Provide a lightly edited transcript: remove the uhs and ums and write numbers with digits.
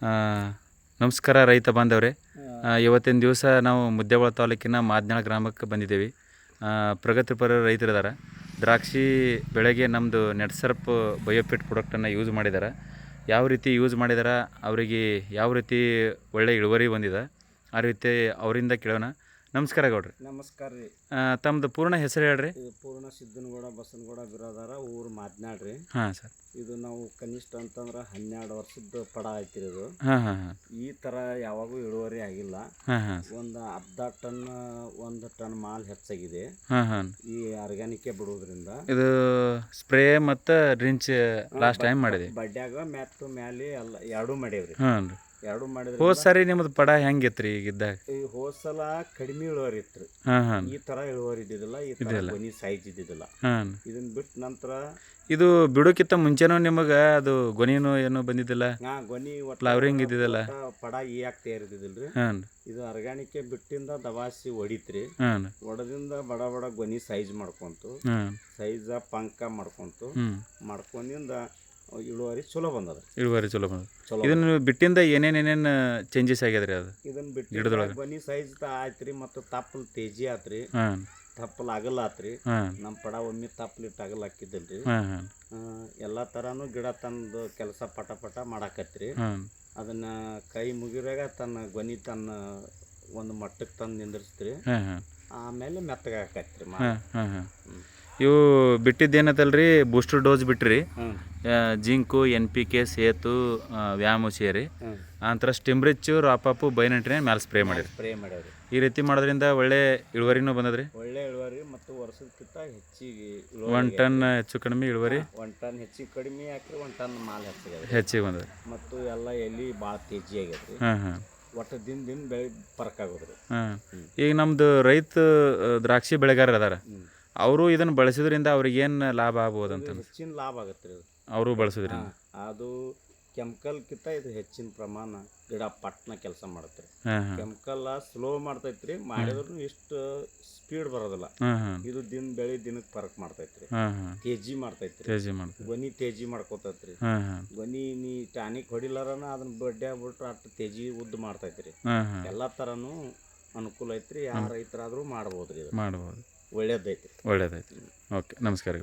ಆ, ನಮಸ್ಕಾರ ರೈತ ಬಾಂಧವರೇ. ಇವತ್ತಿನ ದಿವಸ ನಾವು ಮುದ್ದೇಬಿಹಾಳ ತಾಲೂಕಿನ ಮಾದನಾಳ ಗ್ರಾಮಕ್ಕೆ ಬಂದಿದ್ದೇವೆ. ಪ್ರಗತಿಪರ ರೈತರಿದ್ದಾರೆ. ದ್ರಾಕ್ಷಿ ಬೆಳೆಗೆ ನಮ್ಮದು ನೆಟ್ಸರ್ಪ್ ಬಯೋಫಿಟ್ ಪ್ರಾಡಕ್ಟನ್ನು ಯೂಸ್ ಮಾಡಿದ್ದಾರೆ. ಯಾವ ರೀತಿ ಯೂಸ್ ಮಾಡಿದಾರೆ, ಅವರಿಗೆ ಯಾವ ರೀತಿ ಒಳ್ಳೆ ಇಳುವರಿ ಬಂದಿದೆ, ಆ ರೀತಿ ಅವರಿಂದ ಕೇಳೋಣ. ನಮಸ್ಕಾರ ಗೌಡ್ರಿ. ನಮಸ್ಕಾರ ರೀ. ತಮ್ಮದು ಪೂರ್ಣ ಹೆಸರು ಹೇಳ್ರಿ. ಇದು ಪೂರ್ಣ ಸಿದ್ದನಗೌಡ ಬಸನಗೌಡ ಬಿರಾದಾರ, ಊರು ಮಾದನಾಳ್ ರೀ. ಹಾಂ ಸರ್. ಇದು ನಾವು ಕನಿಷ್ಠ ಅಂತಂದ್ರೆ 12 ವರ್ಷದ ಪಡ ಐತಿ ಇದು. ಹಾಂ ಹಾಂ ಹಾಂ. ಈ ಥರ ಯಾವಾಗೂ ಇಳುವರಿ ಆಗಿಲ್ಲ. ಹಾಂ ಹಾಂ. ಒಂದು ಅರ್ಧ ಟನ್ 1 ಟನ್ ಮಾಲ್ ಹೆಚ್ಚಾಗಿದೆ. ಹಾಂ ಹಾಂ. ಈ ಆರ್ಗ್ಯಾನಿಕ್ಕೆ ಬಿಡೋದ್ರಿಂದ ಇದು ಸ್ಪ್ರೇ ಮತ್ತು ಡ್ರಿಂಚ್ ಲಾಸ್ಟ್ ಟೈಮ್ ಮಾಡಿದೆ. ಬಡ್ಡ್ಯಾಗ ಮ್ಯಾತ್ತು ಮ್ಯಾಲೆ ಎಲ್ಲ ಎರಡೂ ಮಾಡೇವ್ರಿ. ಹಾಂ ರೀ. ಎರಡೂ ಮಾಡಿದ್ರೆ ಹೋದ ಸಾರಿ ನಿಮ್ಮದು ಪಡ ಹೆಂಗಿತ್ತು ರೀ ಈಗಿದ್ದಾಗ? ಈ ಹೋದ ಸಲ ಕಡಿಮೆ ಇಳುವರಿ ಇತ್ತು. ಹಾಂ ಹಾಂ. ಈ ಥರ ಇಳುವರಿ ಇದ್ದಿದ್ದಿಲ್ಲ, ಈ ಥರ ಗೊನಿ ಸೈಜ್ ಇದ್ದಿದ್ದಿಲ್ಲ. ಹಾಂ. ಇದನ್ನ ಬಿಟ್ಟು ನಂತರ ಇದು ಬಿಡೋಕ್ಕಿಂತ ಮುಂಚೆನೂ ನಿಮಗೆ ಅದು ಗೊನಿನೂ ಏನೂ ಬಂದಿದ್ದಿಲ್ಲ? ಗೊನಿ ಫ್ಲವರಿಂಗ್ ಇದ್ದಿದ್ದಲ್ಲ? ಪಡ ಈ ಆಗ್ತಾ ಇರ್ತಿದ್ದಿಲ್ರಿ. ಹಾಂ. ಇದು ಆರ್ಗ್ಯಾನಿಕ್ಕೆ ಬಿಟ್ಟಿಂದ ದವಾಸಿ ಹೊಡಿತ್ರಿ. ಹಾಂ. ಹೊಡೆದಿಂದ ಬಡ ಬಡ ಗೊನಿ ಸೈಜ್ ಮಾಡ್ಕೊಂತು, ಹಾಂ. ಸೈಜ ಪಂಕ ಮಾಡ್ಕೊಂತು, ಮಾಡ್ಕೊಂಡಿಂದ ಇಳುವರಿ ಚಲೋ ಬಂದದ. ಇಳುವರಿ ಚಲೋ ಬಂದ. ಇದನ್ನು ಬಿಟ್ಟಿಂದ ಏನೇನೇನೇನು ಚೇಂಜಸ್ ಆಗ್ಯದ ರೀ? ಅದು ಇದನ್ನ ಬಿಟ್ಟು ಗೊನಿ ಸೈಜ್ ಆಯ್ತು ರೀ, ಮತ್ತು ತಪ್ಪಲ್ ತೇಜಿ ಆತ್ರಿ. ಹಾಂ. ತಪ್ಪಲ್ ಅಗಲ್ ಆತ್ರಿ. ಹಾಂ. ನಮ್ಮ ಪಡ ಒಮ್ಮೆ ತಪ್ಪಲಿಟ್ಟು ಅಗಲ್ ಹಾಕಿದ್ದಲ್ರಿ. ಹಾಂ ಹಾಂ. ಎಲ್ಲ ಥರನೂ ಗಿಡ ತಂದು ಕೆಲಸ ಪಟ ಪಟ ಮಾಡಾಕತ್ರಿ. ಹಾಂ. ಅದನ್ನ ಕೈ ಮುಗಿರಾಗ ತನ್ನ ಗೊನಿ ತನ್ನ ಒಂದು ಮಟ್ಟಕ್ಕೆ ತಂದು ನಿಂದಿರ್ಸ್ತ್ರಿ. ಹಾಂ ಹಾಂ. ಆಮೇಲೆ ಮೆತ್ತಗೆ ಹಾಕತ್ರಿ. ಹಾಂ ಹಾಂ ಹಾಂ. ಇವು ಬಿಟ್ಟಿದ್ದೇನತ್ತಲ್ರಿ, ಬೂಸ್ಟರ್ ಡೋಸ್ ಬಿಟ್ರಿ. ಜಿಂಕು, NPK, ಸೇತು, ವ್ಯಾಮು ಸೇರಿ ಆನಂತರ ಸ್ಟಿಮ್ರಿಚ್ಚು, ರಾಪಾಪು, ಬೈನಟ್ರಿ ಮ್ಯಾಲೆ ಸ್ಪ್ರೇ ಮಾಡ್ಯಾವ್ರಿ. ಈ ರೀತಿ ಮಾಡೋದ್ರಿಂದ ಒಳ್ಳೆ ಇಳುವರಿನೂ ಬಂದದ್ರಿ. ಒಳ್ಳೆ ಇಳುವರಿ ಮತ್ತು ವರ್ಷಕ್ಕಿಂತ ಹೆಚ್ಚಿಗೆ 1 ಟನ್ ಹೆಚ್ಚು ಕಡಿಮೆ ಇಳುವರಿ. 1 ಟನ್ ಹೆಚ್ಚಿಗೆ ಕಡಿಮೆ ಹಾಕ್ರಿ, 1 ಟನ್ ಮಾಲ್ ಹೆಚ್ಚಿಗೆ ಬಂದದ್ರಿ. ಮತ್ತು ಎಲ್ಲ ಎಲ್ಲಿ ಭಾಳ ತೇಜಿ ಆಗ್ಯದ್ರಿ. ಹಾಂ ಹಾಂ. ಒಟ್ಟು ದಿನ ಬೆಳೆ ಫರಕ್ ಆಗೋದ್ರಿ. ಹಾಂ. ಈಗ ನಮ್ಮದು ರೈತ ದ್ರಾಕ್ಷಿ ಬೆಳೆಗಾರ ಅದಾರ, ಅವರು ಇದನ್ನು ಬಳಸೋದ್ರಿಂದ ಅವ್ರಿಗೇನು ಲಾಭ ಆಗ್ಬೋದಂತ? ಹೆಚ್ಚಿನ ಲಾಭ ಆಗತ್ತೆ ರೀ. ಅವರು ಬಳಸೋದ್ರಿಂದ ಅದು ಕೆಮಿಕಲ್ಕಿಂತ ಇದು ಹೆಚ್ಚಿನ ಪ್ರಮಾಣ ಗಿಡ ಪಟ್ನ ಕೆಲಸ ಮಾಡುತ್ತೆ ರೀ. ಕೆಮಿಕಲ್ ಸ್ಲೋ ಮಾಡ್ತೈತ್ರಿ, ಮಾಡಿದ್ರು ಇಷ್ಟು ಸ್ಪೀಡ್ ಬರೋದಿಲ್ಲ. ಇದು ದಿನಕ್ಕೆ ಫರಕ್ ಮಾಡ್ತೈತ್ರಿ. ತೇಜಿ ಮಾಡ್ತೈತ್ರಿ. ಗೊನಿ ತೇಜಿ ಮಾಡ್ಕೋತೈತ್ರಿ. ಗೊನಿ ನೀ ಟಾನಿಕ್ ಹೊಡಿಲಾರನ ಅದನ್ನ ಬಡ್ಡೆ ಆಗ್ಬಿಟ್ರೆ ಅಷ್ಟು ತೇಜಿ ಉದ್ದ ಮಾಡ್ತೈತ್ರಿ. ಎಲ್ಲ ಥರನೂ ಅನುಕೂಲ ಐತ್ರಿ. ಯಾವ ರೈತರಾದರೂ ಮಾಡ್ಬೋದ್ರಿ. ಮಾಡ್ಬೋದು. ಒಳ್ಳೇದೈತಿ. ಓಕೆ. ನಮಸ್ಕಾರ.